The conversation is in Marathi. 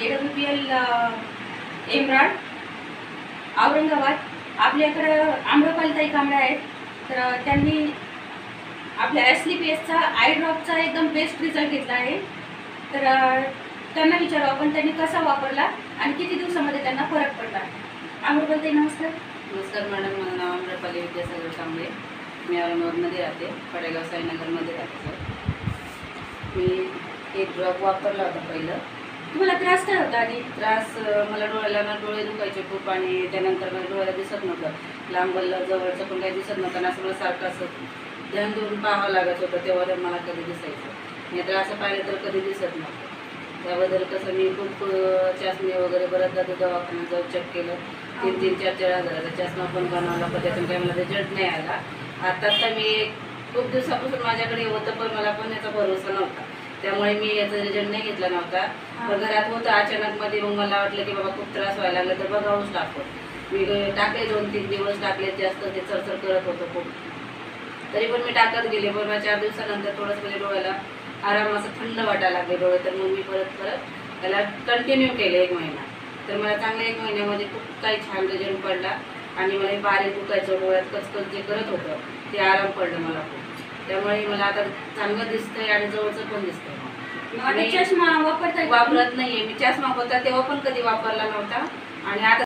AWPL एम्ब्राड औरंगाबाद। आपल्याकडं आम्रपालीताई कांबळे आहेत, तर त्यांनी आपल्या SLPSचा आय ड्रॉपचा एकदम बेस्ट रिझल्ट घेतला आहे। तर त्यांना विचारू आपण त्यांनी कसा वापरला आणि किती दिवसामध्ये त्यांना फरक पडला। आम्रपालीताई नमस्कार। नमस्कार मॅडम, माझं नाव आम्रपाली विद्यासागर कांबळे, मी औरंगाबादमध्ये राहते, पडेगाव साईनगरमध्ये राहते सर। मी एक ड्रॉप वापरला होता पहिलं। तुम्हाला त्रास काय होता आधी? त्रास मला डोळ्याला डोळे दुखायचे खूप आणि त्यानंतर मला डोळ्याला दिसत नव्हतं, लांबलं जवळचं पण काही दिसत नव्हतं आणि असं मला सारखं असं ध्यान देऊन पाहावं लागत होतं, तेव्हा मला कधी दिसायचं नाही, तर असं पाहिलं तर कधी दिसत नव्हतं। त्याबद्दल कसं मी खूप चष्मे वगैरे बऱ्याचदा दवाखान्यात जाऊन चेक केलं, 3-3, 4-4 हजाराचा चष्मा पण बनवला, पण त्यातून काही मला रिझल्ट नाही आला। आता मी खूप दिवसापासून माझ्याकडे होतं, पण मला पण याचा भरोसा नव्हता, त्यामुळे मी याचा रिझल्ट नाही घेतला नव्हता। पण घरात होतं अचानकमध्ये, मग मला वाटलं की बाबा खूप त्रास व्हायला लागला तर बघावंच टाकून मी टाकले, 2-3 दिवस टाकले, जास्त ते चरचर करत होतं खूप, तरी पण मी टाकत गेले। पण 4 दिवसानंतर थोडंसं म्हणजे डोळ्याला आराम, असं थंड वाटायला लागले डोळे, तर मग मी परत त्याला कंटिन्यू केलं 1 महिना। तर मला चांगल्या 1 महिन्यामध्ये खूप काही छान रिझल्ट पडला आणि मला बारीक दुखायचं, डोळ्यात कचकच जे करत होतं ते आराम पडलं मला खूप, त्यामुळे मला आता चांगलं दिसतंय आणि जवळचं पण दिसतंय। चष्मा वापरत नाहीये मी, चष्मा होता तेव्हा पण कधी वापरला नव्हता आणि आता